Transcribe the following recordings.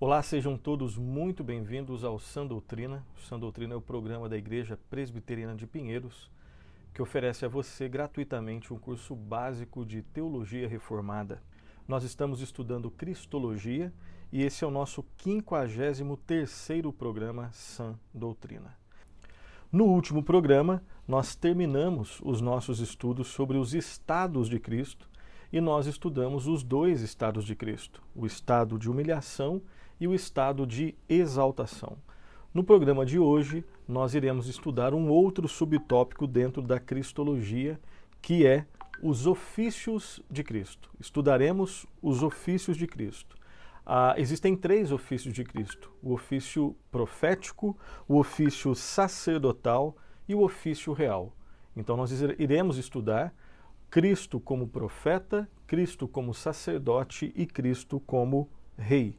Olá, sejam todos muito bem-vindos ao Sã Doutrina. O Sã Doutrina é o programa da Igreja Presbiteriana de Pinheiros, que oferece a você gratuitamente um curso básico de Teologia Reformada. Nós estamos estudando Cristologia e esse é o nosso 53º programa Sã Doutrina. No último programa, nós terminamos os nossos estudos sobre os estados de Cristo e nós estudamos os dois estados de Cristo, o estado de humilhação e o estado de exaltação. No programa de hoje, nós iremos estudar um outro subtópico dentro da Cristologia, que é os ofícios de Cristo. Estudaremos os ofícios de Cristo. Existem 3 ofícios de Cristo: o ofício profético, o ofício sacerdotal e o ofício real. Então nós iremos estudar Cristo como profeta, Cristo como sacerdote e Cristo como rei.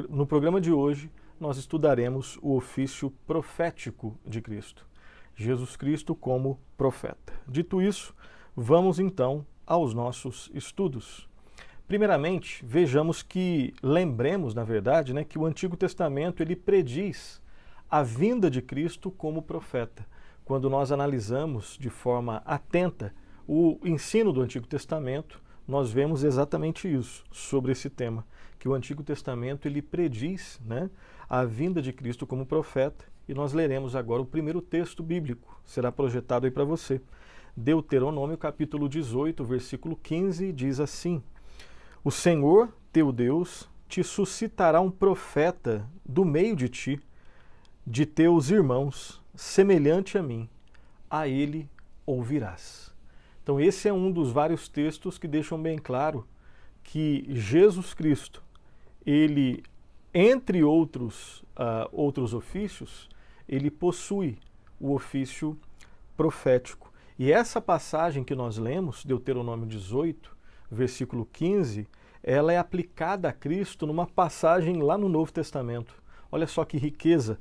No programa de hoje, nós estudaremos o ofício profético de Cristo, Jesus Cristo como profeta. Dito isso, vamos então aos nossos estudos. Primeiramente, lembremos, na verdade, que o Antigo Testamento ele prediz a vinda de Cristo como profeta. Quando nós analisamos de forma atenta o ensino do Antigo Testamento, nós vemos exatamente isso, sobre esse tema, que o Antigo Testamento ele prediz a vinda de Cristo como profeta, e nós leremos agora o primeiro texto bíblico, será projetado aí para você. Deuteronômio capítulo 18, versículo 15, diz assim: O Senhor, teu Deus, te suscitará um profeta do meio de ti, de teus irmãos, semelhante a mim, a ele ouvirás. Então esse é um dos vários textos que deixam bem claro que Jesus Cristo, ele, entre outros ofícios, ele possui o ofício profético. E essa passagem que nós lemos, Deuteronômio 18, versículo 15, ela é aplicada a Cristo numa passagem lá no Novo Testamento. Olha só que riqueza.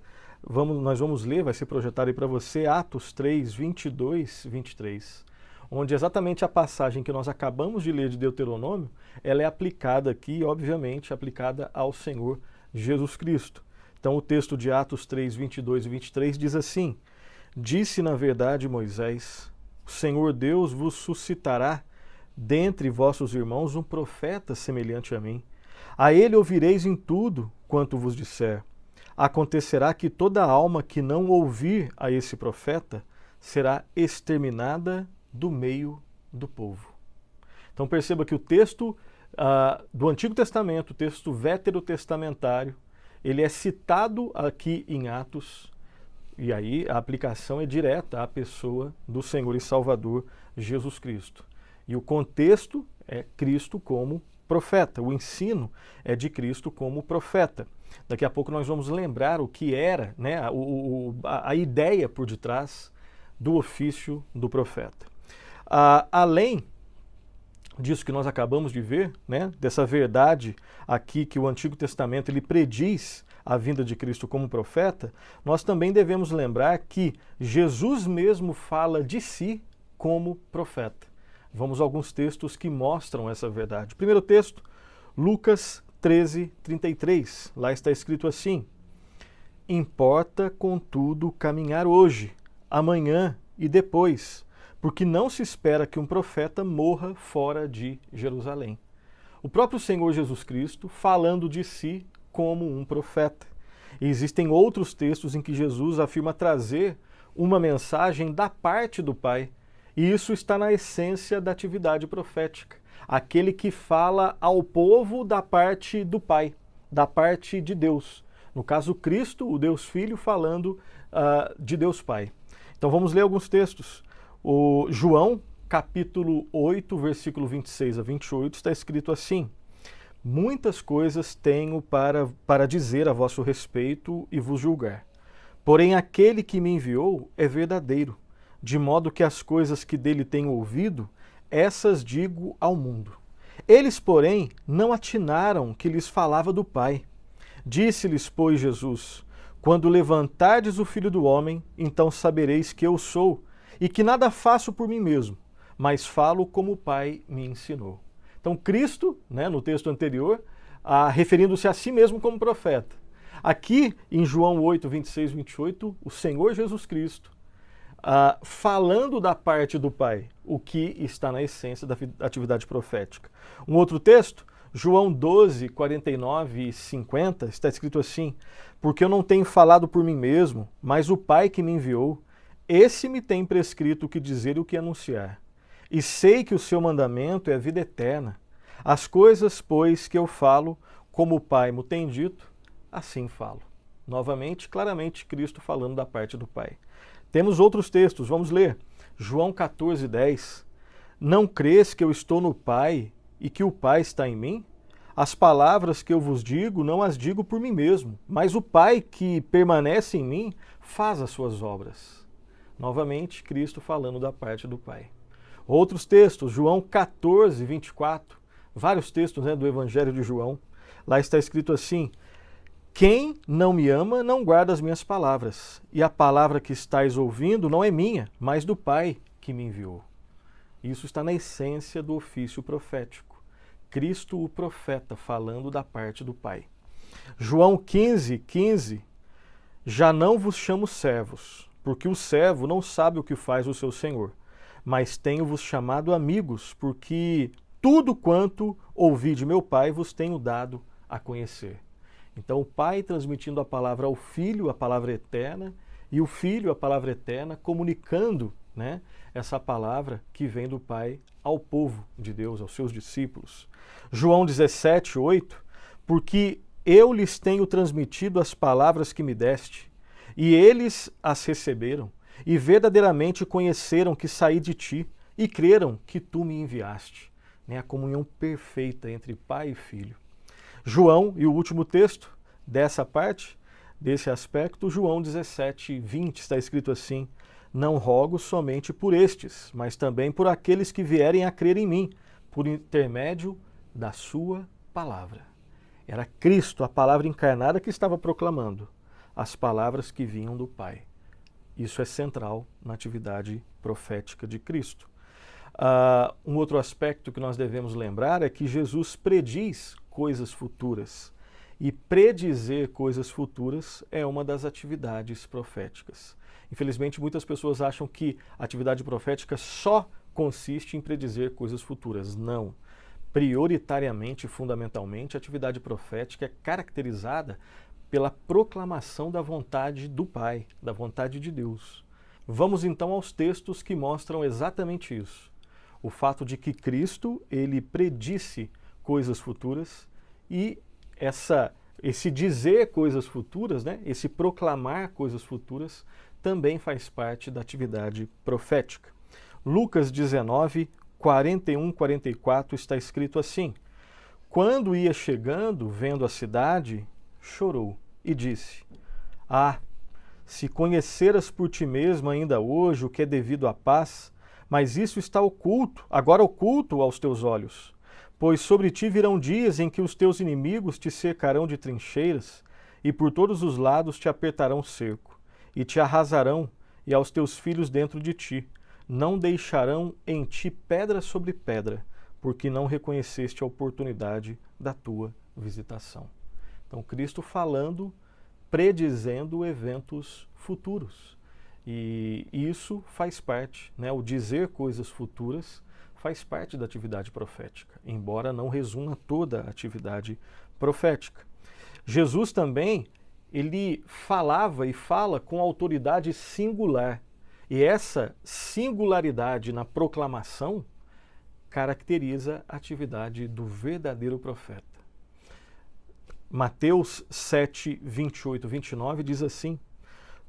Nós vamos ler, vai ser projetado aí para você, Atos 3, 22, 23. Onde exatamente a passagem que nós acabamos de ler de Deuteronômio, ela é aplicada aqui, obviamente, aplicada ao Senhor Jesus Cristo. Então o texto de Atos 3, 22 e 23 diz assim: Disse na verdade Moisés, o Senhor Deus vos suscitará dentre vossos irmãos um profeta semelhante a mim. A ele ouvireis em tudo quanto vos disser. Acontecerá que toda alma que não ouvir a esse profeta será exterminada do meio do povo. Então perceba que o texto do Antigo Testamento, o texto veterotestamentário, ele é citado aqui em Atos, e aí a aplicação é direta à pessoa do Senhor e Salvador Jesus Cristo. E o contexto é Cristo como profeta, o ensino é de Cristo como profeta. Daqui a pouco nós vamos lembrar o que era a ideia por detrás do ofício do profeta. Além disso que nós acabamos de ver, dessa verdade aqui que o Antigo Testamento ele prediz a vinda de Cristo como profeta, nós também devemos lembrar que Jesus mesmo fala de si como profeta. Vamos a alguns textos que mostram essa verdade. Primeiro texto, Lucas 13, 33. Lá está escrito assim: Importa, contudo, caminhar hoje, amanhã e depois, porque não se espera que um profeta morra fora de Jerusalém. O próprio Senhor Jesus Cristo falando de si como um profeta. E existem outros textos em que Jesus afirma trazer uma mensagem da parte do Pai. E isso está na essência da atividade profética. Aquele que fala ao povo da parte do Pai, da parte de Deus. No caso, Cristo, o Deus Filho, falando de Deus Pai. Então vamos ler alguns textos. O João, capítulo 8, versículo 26 a 28, está escrito assim: Muitas coisas tenho para dizer a vosso respeito e vos julgar. Porém, aquele que me enviou é verdadeiro, de modo que as coisas que dele tenho ouvido, essas digo ao mundo. Eles, porém, não atinaram que lhes falava do Pai. Disse-lhes, pois, Jesus: Quando levantardes o Filho do Homem, então sabereis que eu sou, e que nada faço por mim mesmo, mas falo como o Pai me ensinou. Então Cristo, no texto anterior, referindo-se a si mesmo como profeta. Aqui, em João 8, 26, 28, o Senhor Jesus Cristo, falando da parte do Pai, o que está na essência da atividade profética. Um outro texto, João 12, 49 e 50, está escrito assim: porque eu não tenho falado por mim mesmo, mas o Pai que me enviou, esse me tem prescrito o que dizer e o que anunciar. E sei que o seu mandamento é a vida eterna. As coisas, pois, que eu falo, como o Pai me tem dito, assim falo. Novamente, claramente, Cristo falando da parte do Pai. Temos outros textos, vamos ler. João 14, 10. Não crês que eu estou no Pai e que o Pai está em mim? As palavras que eu vos digo, não as digo por mim mesmo, mas o Pai que permanece em mim faz as suas obras. Novamente, Cristo falando da parte do Pai. Outros textos, João 14, 24, vários textos do Evangelho de João. Lá está escrito assim: quem não me ama não guarda as minhas palavras, e a palavra que estáis ouvindo não é minha, mas do Pai que me enviou. Isso está na essência do ofício profético. Cristo, o profeta, falando da parte do Pai. João 15, 15. Já não vos chamo servos, porque o servo não sabe o que faz o seu senhor, mas tenho-vos chamado amigos, porque tudo quanto ouvi de meu Pai vos tenho dado a conhecer. Então o Pai transmitindo a palavra ao Filho, a palavra eterna, e o Filho, a palavra eterna, comunicando essa palavra que vem do Pai ao povo de Deus, aos seus discípulos. João 17, 8, porque eu lhes tenho transmitido as palavras que me deste, e eles as receberam, e verdadeiramente conheceram que saí de ti, e creram que tu me enviaste. A comunhão perfeita entre Pai e Filho. João, e o último texto dessa parte, desse aspecto, João 17, 20, está escrito assim: não rogo somente por estes, mas também por aqueles que vierem a crer em mim, por intermédio da sua palavra. Era Cristo, a palavra encarnada, que estava proclamando as palavras que vinham do Pai. Isso é central na atividade profética de Cristo. Um outro aspecto que nós devemos lembrar é que Jesus prediz coisas futuras. E predizer coisas futuras é uma das atividades proféticas. Infelizmente, muitas pessoas acham que a atividade profética só consiste em predizer coisas futuras. Não. Prioritariamente, fundamentalmente, a atividade profética é caracterizada pela proclamação da vontade do Pai, da vontade de Deus. Vamos então aos textos que mostram exatamente isso. O fato de que Cristo, ele predisse coisas futuras e esse dizer coisas futuras, esse proclamar coisas futuras, também faz parte da atividade profética. Lucas 19, 41, 44 está escrito assim: quando ia chegando, vendo a cidade, chorou e disse: se conheceras por ti mesmo ainda hoje o que é devido à paz, mas isso está oculto, agora oculto aos teus olhos. Pois sobre ti virão dias em que os teus inimigos te cercarão de trincheiras, e por todos os lados te apertarão cerco, e te arrasarão, e aos teus filhos dentro de ti. Não deixarão em ti pedra sobre pedra, porque não reconheceste a oportunidade da tua visitação. Então, Cristo falando, predizendo eventos futuros. E isso faz parte, o dizer coisas futuras faz parte da atividade profética, embora não resuma toda a atividade profética. Jesus também, ele falava e fala com autoridade singular. E essa singularidade na proclamação caracteriza a atividade do verdadeiro profeta. Mateus 7, 28, 29 diz assim: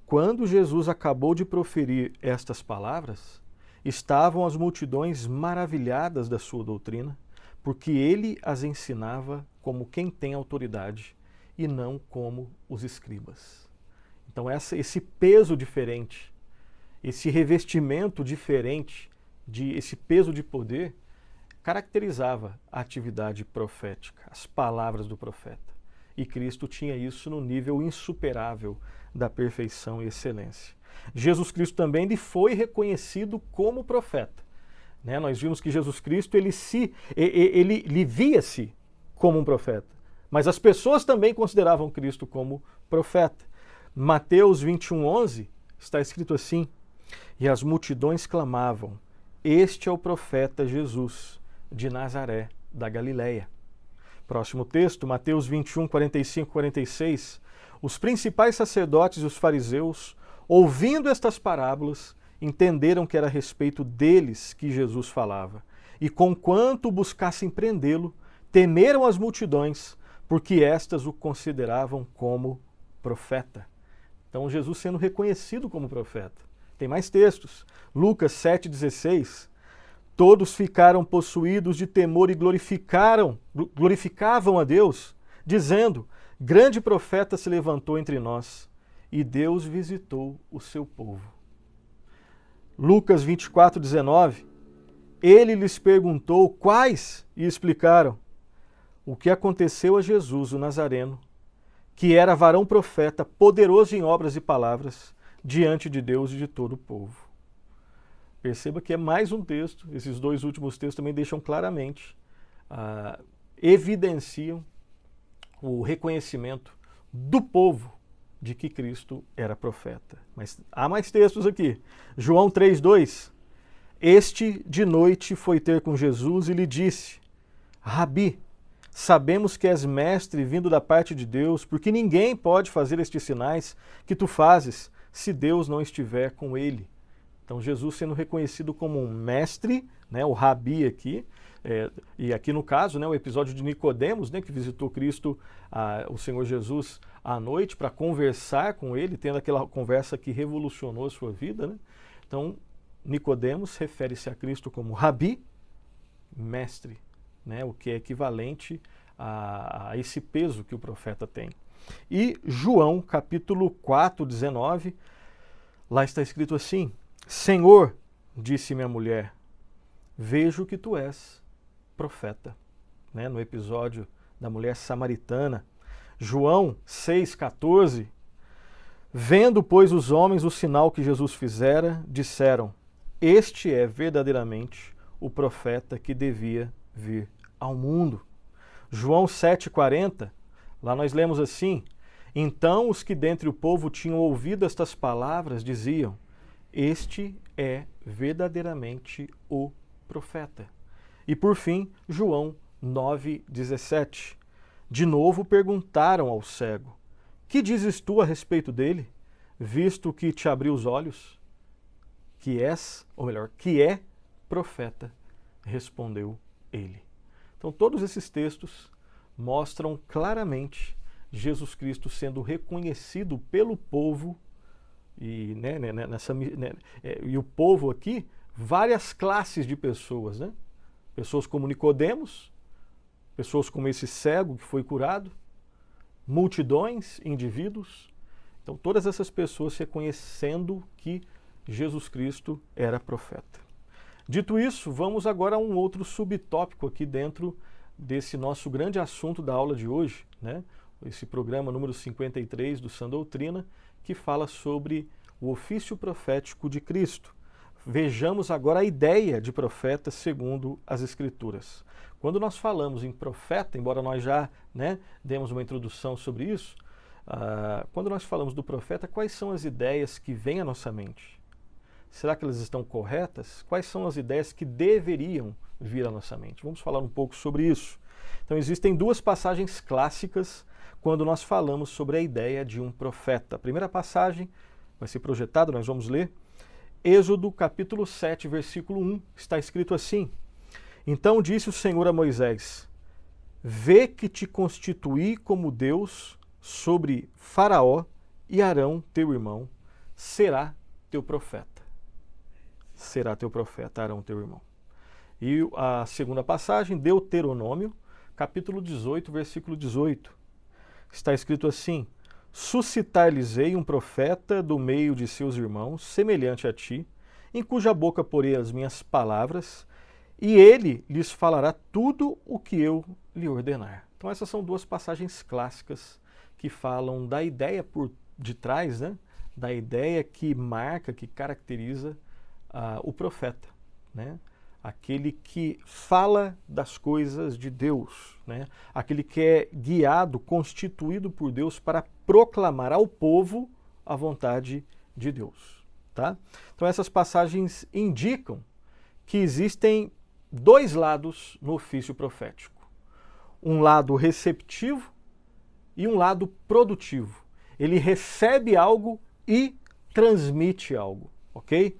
quando Jesus acabou de proferir estas palavras, estavam as multidões maravilhadas da sua doutrina, porque ele as ensinava como quem tem autoridade e não como os escribas. Então esse peso diferente, esse revestimento diferente, esse peso de poder, caracterizava a atividade profética, as palavras do profeta. E Cristo tinha isso no nível insuperável da perfeição e excelência. Jesus Cristo também ele foi reconhecido como profeta. Nós vimos que Jesus Cristo ele via-se como um profeta. mas as pessoas também consideravam Cristo como profeta. Mateus 21:11 está escrito assim: e as multidões clamavam: este é o profeta Jesus, de Nazaré, da Galileia. Próximo texto, Mateus 21, 45, 46. Os principais sacerdotes e os fariseus, ouvindo estas parábolas, entenderam que era a respeito deles que Jesus falava. E conquanto buscassem prendê-lo, temeram as multidões, porque estas o consideravam como profeta. Então, Jesus sendo reconhecido como profeta. Tem mais textos. Lucas 7,16. Todos ficaram possuídos de temor e glorificavam a Deus, dizendo: grande profeta se levantou entre nós, e Deus visitou o seu povo. Lucas 24:19. Ele lhes perguntou quais, e explicaram o que aconteceu a Jesus, o Nazareno, que era varão profeta, poderoso em obras e palavras, diante de Deus e de todo o povo. Perceba que é mais um texto, esses dois últimos textos também deixam claramente, evidenciam o reconhecimento do povo de que Cristo era profeta. Mas há mais textos aqui. João 3,2. Este de noite foi ter com Jesus e lhe disse: Rabi, sabemos que és mestre vindo da parte de Deus, porque ninguém pode fazer estes sinais que tu fazes, se Deus não estiver com ele. Então Jesus sendo reconhecido como um mestre, né, o Rabi aqui, e aqui no caso, né, o episódio de Nicodemos, né, que visitou Cristo, o Senhor Jesus, à noite para conversar com ele, tendo aquela conversa que revolucionou a sua vida, né? Então Nicodemos refere-se a Cristo como Rabi, mestre, né, o que é equivalente a esse peso que o profeta tem. E João, capítulo 4, 19, lá está escrito assim: Senhor, disse-me a mulher, vejo que tu és profeta. Né, no episódio da mulher samaritana. João 6,14, vendo, pois, os homens o sinal que Jesus fizera, disseram: este é verdadeiramente o profeta que devia vir ao mundo. João 7,40, lá nós lemos assim: então os que dentre o povo tinham ouvido estas palavras diziam: este é verdadeiramente o profeta. E por fim, João 9,17. De novo perguntaram ao cego: que dizes tu a respeito dele, visto que te abriu os olhos? Que és, ou melhor, que é profeta, respondeu ele. Então todos esses textos mostram claramente Jesus Cristo sendo reconhecido pelo povo, e, e o povo aqui, várias classes de pessoas, né? Pessoas como Nicodemos, pessoas como esse cego que foi curado, multidões, indivíduos. Então todas essas pessoas reconhecendo que Jesus Cristo era profeta. Dito isso, vamos agora a um outro subtópico aqui dentro desse nosso grande assunto da aula de hoje, né? Esse programa número 53 do Sã Doutrina, que fala sobre o ofício profético de Cristo. Vejamos agora a ideia de profeta segundo as Escrituras. Quando nós falamos em profeta, embora nós já demos uma introdução sobre isso, quando nós falamos do profeta, quais são as ideias que vêm à nossa mente? Será que elas estão corretas? Quais são as ideias que deveriam vir à nossa mente? Vamos falar um pouco sobre isso. Então existem duas passagens clássicas quando nós falamos sobre a ideia de um profeta. A primeira passagem vai ser projetada, nós vamos ler. Êxodo capítulo 7, versículo 1, está escrito assim: então disse o Senhor a Moisés: vê que te constituí como Deus sobre Faraó, e Arão, teu irmão, será teu profeta. Será teu profeta, Arão, teu irmão. E a segunda passagem, Deuteronômio, capítulo 18, versículo 18. Está escrito assim: suscitar-lhes-ei um profeta do meio de seus irmãos, semelhante a ti, em cuja boca porei as minhas palavras, e ele lhes falará tudo o que eu lhe ordenar. Então essas são duas passagens clássicas que falam da ideia por detrás, né? Da ideia que marca, que caracteriza o profeta, né? aquele que fala das coisas de Deus, né? Aquele que é guiado, constituído por Deus para proclamar ao povo a vontade de Deus. Tá? Então essas passagens indicam que existem dois lados no ofício profético. Um lado receptivo e um lado produtivo. Ele recebe algo e transmite algo, ok?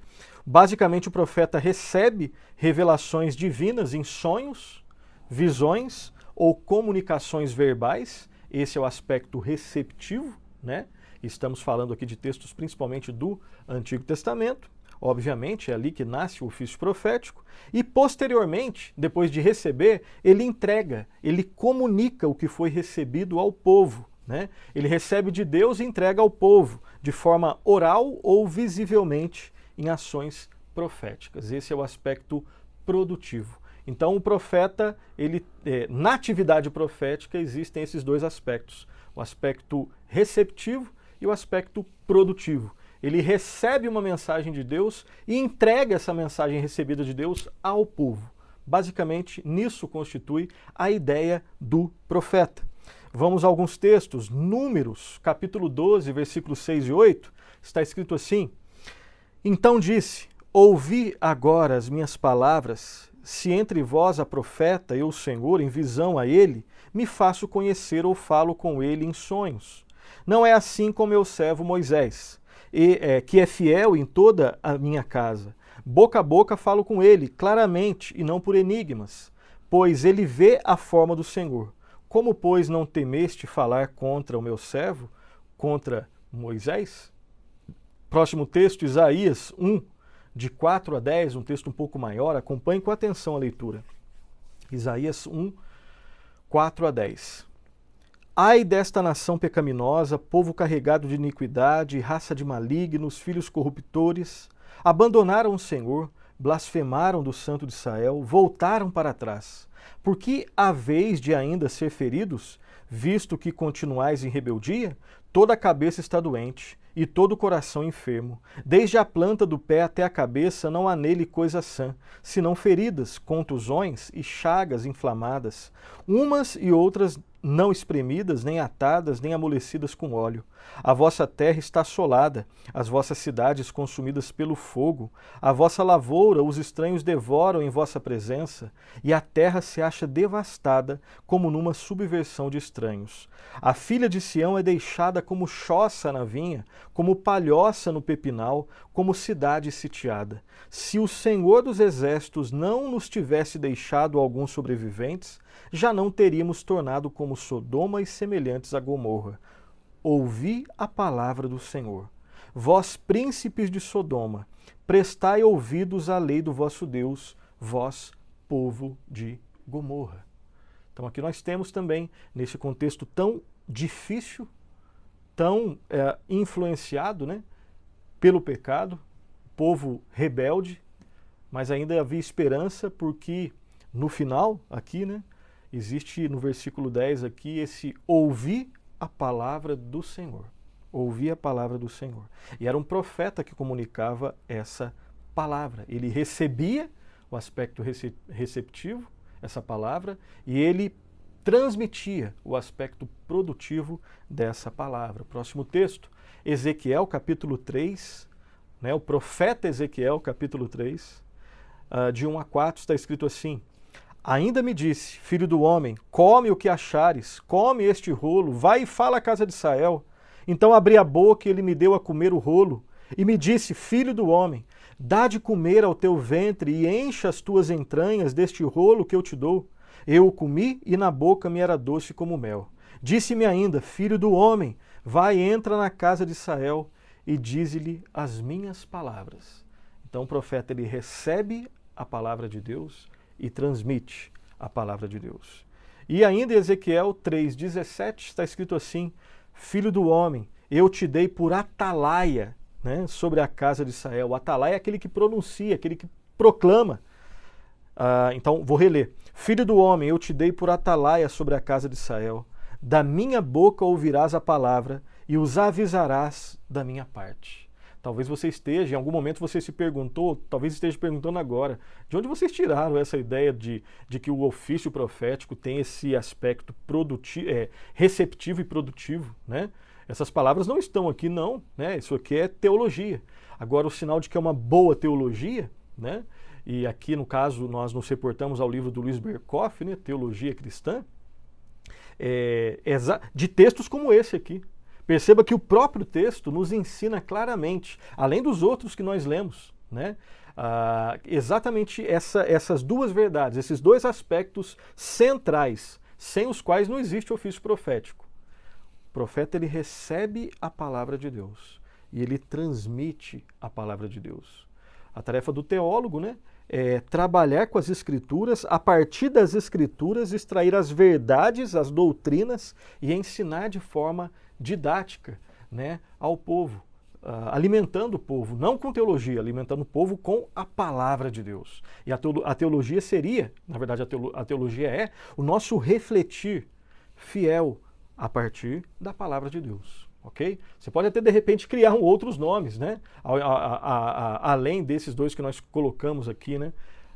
Basicamente, o profeta recebe revelações divinas em sonhos, visões ou comunicações verbais. Esse é o aspecto receptivo, né? Estamos falando aqui de textos principalmente do Antigo Testamento. Obviamente, é ali que nasce o ofício profético. E, posteriormente, depois de receber, ele entrega, ele comunica o que foi recebido ao povo, né? Ele recebe de Deus e entrega ao povo, de forma oral ou visivelmente, em ações proféticas. Esse é o aspecto produtivo. Então, o profeta, na atividade profética, existem esses dois aspectos. O aspecto receptivo e o aspecto produtivo. Ele recebe uma mensagem de Deus e entrega essa mensagem recebida de Deus ao povo. Basicamente, nisso constitui a ideia do profeta. Vamos a alguns textos. Números, capítulo 12, versículos 6 e 8, está escrito assim: Então disse, ouvi agora as minhas palavras, se entre vós há profeta, eu, Senhor, em visão a ele, me faço conhecer ou falo com ele em sonhos. Não é assim com meu servo Moisés, que é fiel em toda a minha casa. Boca a boca falo com ele, claramente, e não por enigmas, pois ele vê a forma do Senhor. Como, pois, não temeste falar contra o meu servo, contra Moisés? Próximo texto, Isaías 1, de 4 a 10, um texto um pouco maior. Acompanhe com atenção a leitura. Isaías 1, 4 a 10. Ai desta nação pecaminosa, povo carregado de iniquidade, raça de malignos, filhos corruptores, abandonaram o Senhor, blasfemaram do Santo de Israel, voltaram para trás. Por que haveis de ainda ser feridos, visto que continuais em rebeldia? Toda a cabeça está doente, e todo o coração enfermo. Desde a planta do pé até a cabeça não há nele coisa sã, senão feridas, contusões e chagas inflamadas, umas e outras não espremidas, nem atadas, nem amolecidas com óleo. A vossa terra está assolada, as vossas cidades consumidas pelo fogo, a vossa lavoura os estranhos devoram em vossa presença, e a terra se acha devastada como numa subversão de estranhos. A filha de Sião é deixada como choça na vinha, como palhoça no pepinal, como cidade sitiada. Se o Senhor dos Exércitos não nos tivesse deixado alguns sobreviventes, já não teríamos tornado como Sodoma e semelhantes a Gomorra. Ouvi a palavra do Senhor. Vós, príncipes de Sodoma, prestai ouvidos à lei do vosso Deus, vós, povo de Gomorra. Então aqui nós temos também, nesse contexto tão difícil, tão influenciado, né, pelo pecado, povo rebelde, mas ainda havia esperança, porque no final, aqui, né, existe no versículo 10 aqui esse ouvir a palavra do Senhor. Ouvir a palavra do Senhor. E era um profeta que comunicava essa palavra. Ele recebia o aspecto receptivo, essa palavra, e ele transmitia o aspecto produtivo dessa palavra. Próximo texto, Ezequiel capítulo 3, né, o profeta Ezequiel capítulo 3, de 1 a 4, está escrito assim: Ainda me disse, filho do homem, come o que achares, come este rolo, vai e fala à casa de Israel. Então abri a boca e ele me deu a comer o rolo, e me disse, filho do homem, dá de comer ao teu ventre e encha as tuas entranhas deste rolo que eu te dou. Eu o comi e na boca me era doce como mel. Disse-me ainda, filho do homem, vai, entra na casa de Israel e dize-lhe as minhas palavras. Então o profeta, ele recebe a palavra de Deus e transmite a palavra de Deus. E ainda em Ezequiel 3,17 está escrito assim: Filho do homem, eu te dei por atalaia, né, sobre a casa de Israel. O atalaia é aquele que pronuncia, aquele que proclama. Então, vou reler. Filho do homem, eu te dei por atalaia sobre a casa de Israel. Da minha boca ouvirás a palavra e os avisarás da minha parte. Talvez você esteja, em algum momento você se perguntou, talvez esteja perguntando agora, de onde vocês tiraram essa ideia de que o ofício profético tem esse aspecto receptivo e produtivo, né? Essas palavras não estão aqui, não, né? Isso aqui é teologia. Agora, o sinal de que é uma boa teologia, né? E aqui, no caso, nós nos reportamos ao livro do Luiz Berkoff, né? Teologia Cristã, de textos como esse aqui. Perceba que o próprio texto nos ensina claramente, além dos outros que nós lemos, né? Exatamente essas duas verdades, esses dois aspectos centrais, sem os quais não existe ofício profético. O profeta, ele recebe a palavra de Deus e ele transmite a palavra de Deus. A tarefa do teólogo, né, é trabalhar com as Escrituras, a partir das Escrituras, extrair as verdades, as doutrinas e ensinar de forma didática, né, ao povo, alimentando o povo, não com teologia, alimentando o povo com a palavra de Deus. E a teologia seria, na verdade a teologia é o nosso refletir fiel a partir da palavra de Deus. Ok? Você pode até de repente criar outros nomes, né? Além desses dois que nós colocamos aqui, né?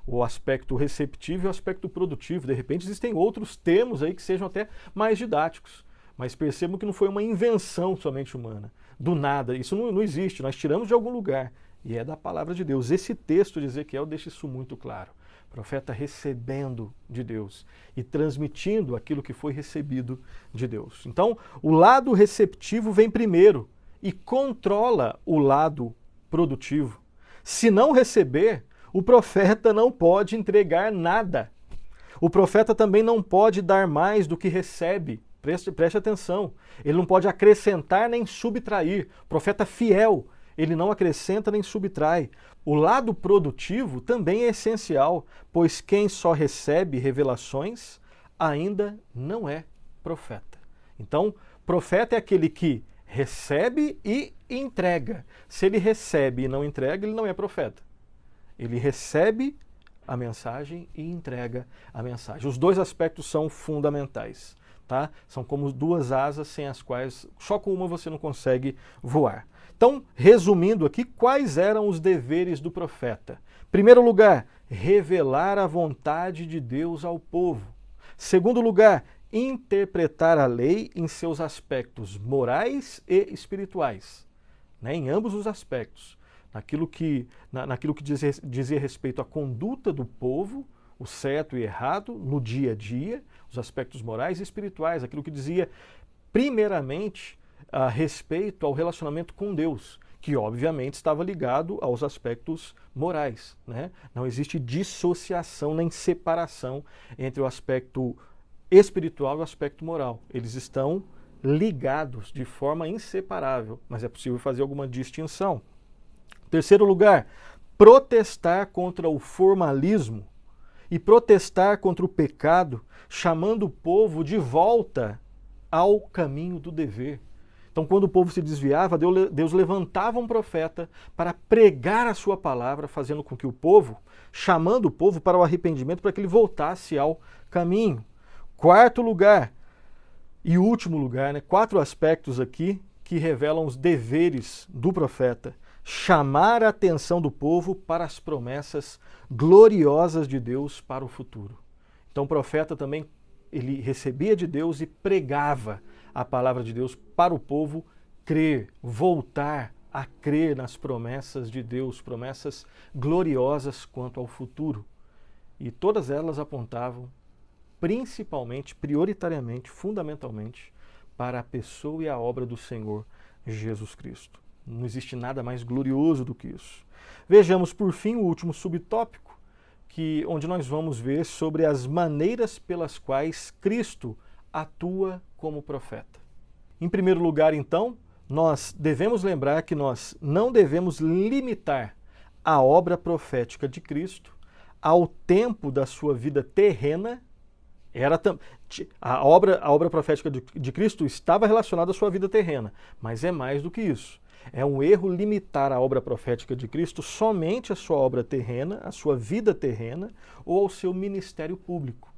O aspecto receptivo e o aspecto produtivo. De repente existem outros termos aí que sejam até mais didáticos. Mas percebam que não foi uma invenção somente humana. Do nada, isso não existe, nós tiramos de algum lugar. E é da palavra de Deus. Esse texto de Ezequiel deixa isso muito claro. O profeta recebendo de Deus e transmitindo aquilo que foi recebido de Deus. Então, o lado receptivo vem primeiro e controla o lado produtivo. Se não receber, o profeta não pode entregar nada. O profeta também não pode dar mais do que recebe. Preste atenção. Ele não pode acrescentar nem subtrair. O profeta fiel, ele não acrescenta nem subtrai. O lado produtivo também é essencial, pois quem só recebe revelações ainda não é profeta. Então, profeta é aquele que recebe e entrega. Se ele recebe e não entrega, ele não é profeta. Ele recebe a mensagem e entrega a mensagem. Os dois aspectos são fundamentais, tá? São como duas asas sem as quais, só com uma você não consegue voar. Então, resumindo aqui, quais eram os deveres do profeta? Primeiro lugar, revelar a vontade de Deus ao povo. Segundo lugar, interpretar a lei em seus aspectos morais e espirituais, né? Em ambos os aspectos. Naquilo que dizia respeito à conduta do povo, o certo e errado, no dia a dia, os aspectos morais e espirituais, aquilo que dizia primeiramente a respeito ao relacionamento com Deus, que obviamente estava ligado aos aspectos morais, né? Não existe dissociação nem separação entre o aspecto espiritual e o aspecto moral. Eles estão ligados de forma inseparável, mas é possível fazer alguma distinção. Terceiro lugar, protestar contra o formalismo e protestar contra o pecado, chamando o povo de volta ao caminho do dever. Então, quando o povo se desviava, Deus levantava um profeta para pregar a sua palavra, fazendo com que o povo, chamando o povo para o arrependimento, para que ele voltasse ao caminho. Quarto lugar e último lugar, né? 4 aspectos aqui que revelam os deveres do profeta. Chamar a atenção do povo para as promessas gloriosas de Deus para o futuro. Então, o profeta também, ele recebia de Deus e pregava a palavra de Deus para o povo crer, voltar a crer nas promessas de Deus, promessas gloriosas quanto ao futuro. E todas elas apontavam principalmente, prioritariamente, fundamentalmente, para a pessoa e a obra do Senhor Jesus Cristo. Não existe nada mais glorioso do que isso. Vejamos, por fim, o último subtópico, onde nós vamos ver sobre as maneiras pelas quais Cristo atua como profeta. Em primeiro lugar, então, nós devemos lembrar que nós não devemos limitar a obra profética de Cristo ao tempo da sua vida terrena. A obra profética de Cristo estava relacionada à sua vida terrena, mas é mais do que isso. É um erro limitar a obra profética de Cristo somente à sua obra terrena, à sua vida terrena ou ao seu ministério público.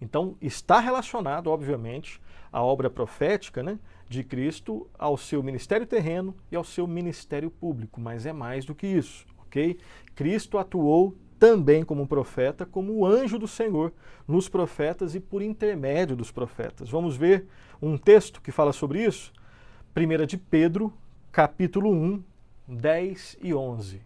Então, está relacionado, obviamente, a obra profética, né, de Cristo ao seu ministério terreno e ao seu ministério público, mas é mais do que isso, ok? Cristo atuou também como um profeta, como o anjo do Senhor nos profetas e por intermédio dos profetas. Vamos ver um texto que fala sobre isso? 1 de Pedro, capítulo 1, 10 e 11.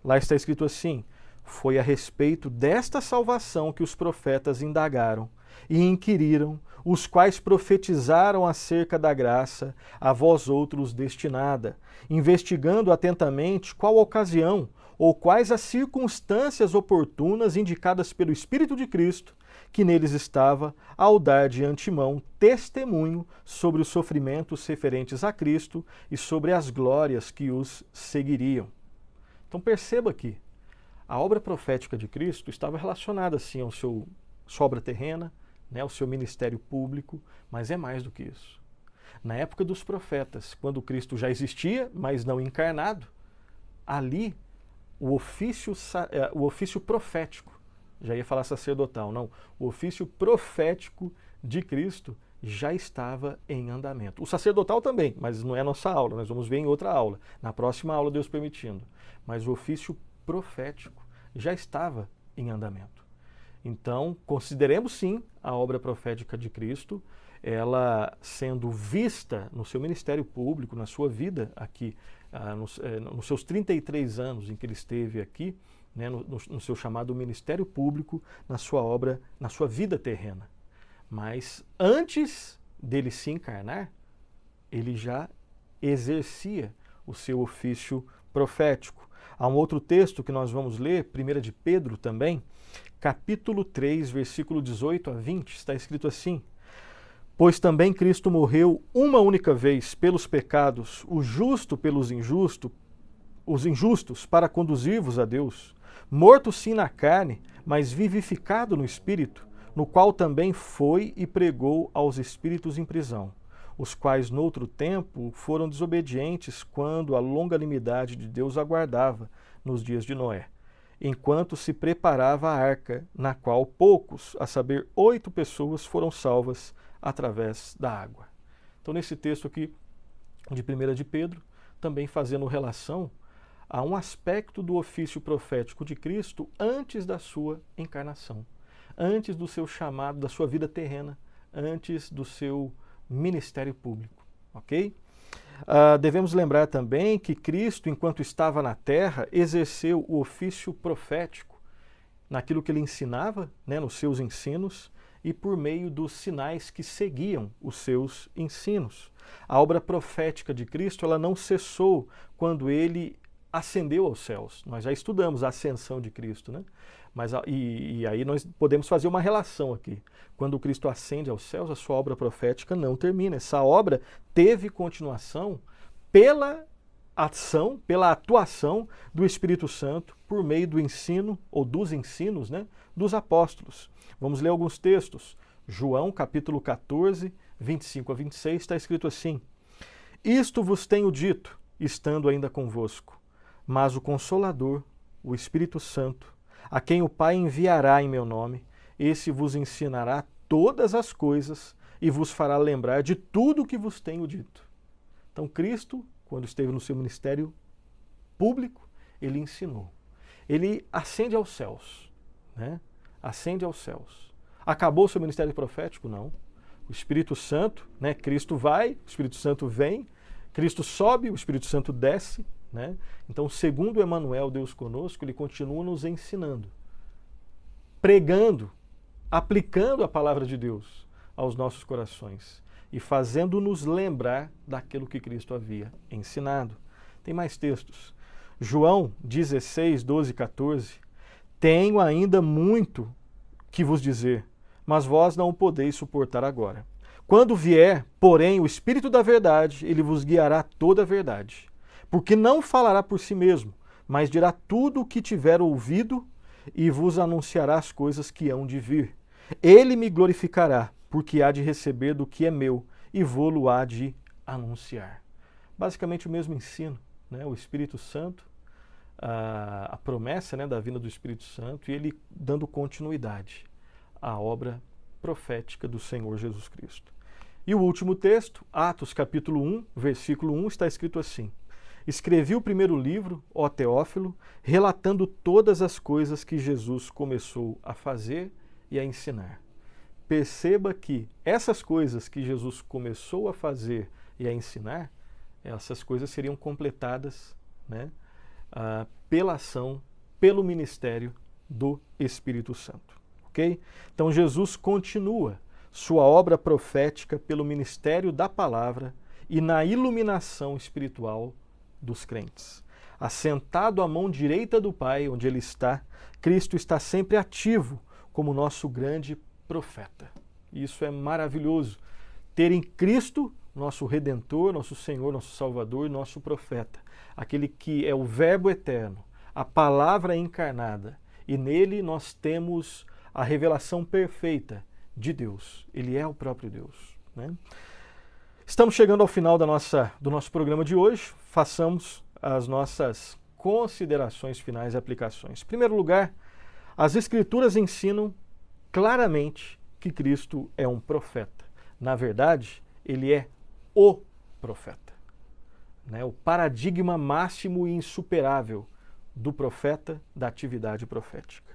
Lá está escrito assim: foi a respeito desta salvação que os profetas indagaram e inquiriram, os quais profetizaram acerca da graça a vós outros destinada, investigando atentamente qual ocasião ou quais as circunstâncias oportunas indicadas pelo Espírito de Cristo, que neles estava, ao dar de antemão testemunho sobre os sofrimentos referentes a Cristo e sobre as glórias que os seguiriam. Então perceba aqui, a obra profética de Cristo estava relacionada sim ao sua obra terrena, né, ao seu ministério público, mas é mais do que isso. Na época dos profetas, quando Cristo já existia, mas não encarnado, ali o ofício profético, já ia falar sacerdotal, não, o ofício profético de Cristo já estava em andamento. O sacerdotal também, mas não é a nossa aula, nós vamos ver em outra aula, na próxima aula, Deus permitindo. Mas o ofício profético já estava em andamento. Então, consideremos sim a obra profética de Cristo, ela sendo vista no seu ministério público, na sua vida aqui, nos seus 33 anos em que ele esteve aqui, né, no seu chamado ministério público, na sua obra, na sua vida terrena. Mas antes dele se encarnar, ele já exercia o seu ofício profético. Há um outro texto que nós vamos ler, 1 de Pedro também, capítulo 3, versículo 18 a 20, está escrito assim: pois também Cristo morreu uma única vez pelos pecados, o justo pelos injustos, os injustos para conduzir-vos a Deus, morto sim na carne, mas vivificado no Espírito, no qual também foi e pregou aos espíritos em prisão, os quais noutro tempo foram desobedientes quando a longanimidade de Deus aguardava nos dias de Noé, enquanto se preparava a arca, na qual poucos, a saber 8 pessoas, foram salvas através da água. Então, nesse texto aqui de 1 de Pedro, também fazendo relação a um aspecto do ofício profético de Cristo antes da sua encarnação, antes do seu chamado, da sua vida terrena, antes do seu ministério público, ok? Devemos lembrar também que Cristo, enquanto estava na terra, exerceu o ofício profético naquilo que ele ensinava, né, nos seus ensinos, e por meio dos sinais que seguiam os seus ensinos. A obra profética de Cristo, ela não cessou quando ele ascendeu aos céus. Nós já estudamos a ascensão de Cristo, né? E aí nós podemos fazer uma relação aqui. Quando Cristo ascende aos céus, a sua obra profética não termina. Essa obra teve continuação pela ação, pela atuação do Espírito Santo por meio do ensino, ou dos ensinos, né, dos apóstolos. Vamos ler alguns textos. João, capítulo 14, 25 a 26, está escrito assim: isto vos tenho dito, estando ainda convosco, mas o Consolador, o Espírito Santo, a quem o Pai enviará em meu nome, esse vos ensinará todas as coisas e vos fará lembrar de tudo o que vos tenho dito. Então, Cristo, quando esteve no seu ministério público, ele ensinou. Ele ascende aos céus, né? Ascende aos céus. Acabou o seu ministério profético? Não. O Espírito Santo, né? Cristo vai, o Espírito Santo vem, Cristo sobe, o Espírito Santo desce, né? Então, segundo Emmanuel, Deus conosco, ele continua nos ensinando, pregando, aplicando a palavra de Deus aos nossos corações e fazendo-nos lembrar daquilo que Cristo havia ensinado. Tem mais textos. João 16, 12 e 14. Tenho ainda muito que vos dizer, mas vós não o podeis suportar agora. Quando vier, porém, o Espírito da verdade, ele vos guiará toda a verdade. Porque não falará por si mesmo, mas dirá tudo o que tiver ouvido e vos anunciará as coisas que hão de vir. Ele me glorificará, porque há de receber do que é meu e vô-lo há de anunciar. Basicamente o mesmo ensino, né? O Espírito Santo, a promessa, né, da vinda do Espírito Santo, e ele dando continuidade à obra profética do Senhor Jesus Cristo. E o último texto, Atos capítulo 1, versículo 1, está escrito assim: escrevi o primeiro livro, ó Teófilo, relatando todas as coisas que Jesus começou a fazer e a ensinar. Perceba que essas coisas que Jesus começou a fazer e a ensinar, essas coisas seriam completadas, né, pela ação, pelo ministério do Espírito Santo. Ok? Então Jesus continua sua obra profética pelo ministério da palavra e na iluminação espiritual dos crentes. Assentado à mão direita do Pai, onde ele está, Cristo está sempre ativo como nosso grande profeta. Isso é maravilhoso. Ter em Cristo nosso Redentor, nosso Senhor, nosso Salvador, nosso profeta. Aquele que é o Verbo eterno, a palavra encarnada. E nele nós temos a revelação perfeita de Deus. Ele é o próprio Deus, né? Estamos chegando ao final do nosso programa de hoje. Façamos as nossas considerações finais e aplicações. Em primeiro lugar, as Escrituras ensinam claramente que Cristo é um profeta. Na verdade, ele é o profeta, né? O paradigma máximo e insuperável do profeta, da atividade profética.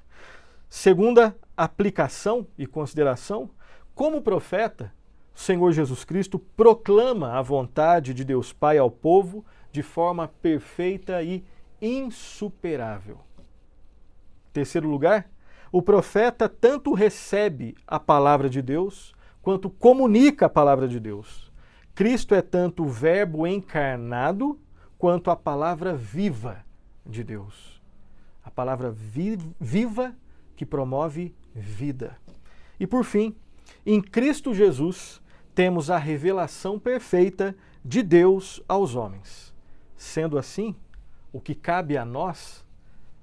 Segunda aplicação e consideração, como profeta, o Senhor Jesus Cristo proclama a vontade de Deus Pai ao povo de forma perfeita e insuperável. Terceiro lugar, o profeta tanto recebe a palavra de Deus, quanto comunica a palavra de Deus. Cristo é tanto o Verbo encarnado, quanto a palavra viva de Deus. A palavra viva que promove vida. E por fim, em Cristo Jesus, temos a revelação perfeita de Deus aos homens. Sendo assim, o que cabe a nós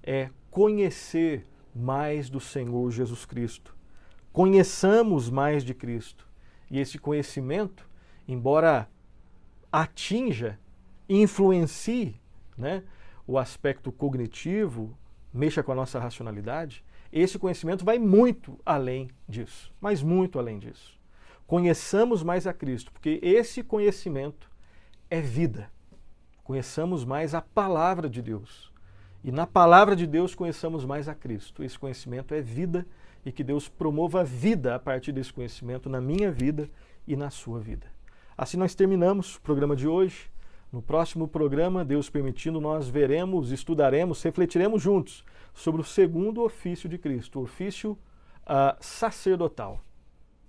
é conhecer mais do Senhor Jesus Cristo. Conheçamos mais de Cristo. E esse conhecimento, embora atinja e influencie, né, o aspecto cognitivo, mexa com a nossa racionalidade, esse conhecimento vai muito além disso, mas muito além disso. Conheçamos mais a Cristo, porque esse conhecimento é vida. Conheçamos mais a palavra de Deus. E na palavra de Deus conheçamos mais a Cristo. Esse conhecimento é vida e que Deus promova a vida a partir desse conhecimento na minha vida e na sua vida. Assim nós terminamos o programa de hoje. No próximo programa, Deus permitindo, nós veremos, estudaremos, refletiremos juntos sobre o segundo ofício de Cristo, o ofício sacerdotal.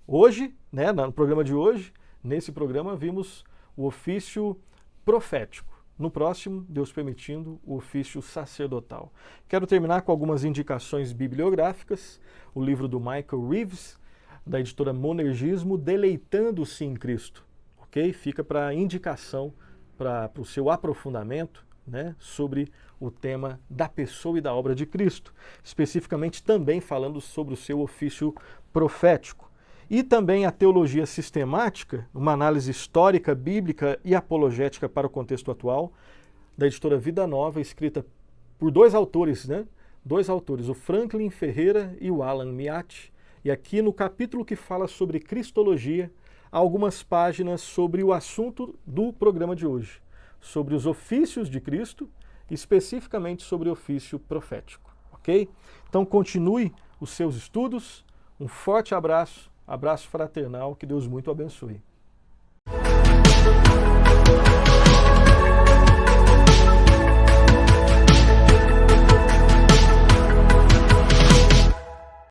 Hoje, né, no programa de hoje, nesse programa vimos o ofício profético. No próximo, Deus permitindo, o ofício sacerdotal. Quero terminar com algumas indicações bibliográficas. O livro do Michael Reeves, da editora Monergismo, Deleitando-se em Cristo. Ok? Fica para indicação, para o seu aprofundamento, né, sobre o tema da pessoa e da obra de Cristo. Especificamente também falando sobre o seu ofício profético. E também a Teologia Sistemática, uma análise histórica, bíblica e apologética para o contexto atual, da editora Vida Nova, escrita por dois autores, né? Dois autores, o Franklin Ferreira e o Alan Miatti. E aqui no capítulo que fala sobre Cristologia, há algumas páginas sobre o assunto do programa de hoje, sobre os ofícios de Cristo, especificamente sobre o ofício profético, ok? Então continue os seus estudos, um forte abraço, abraço fraternal, que Deus muito abençoe.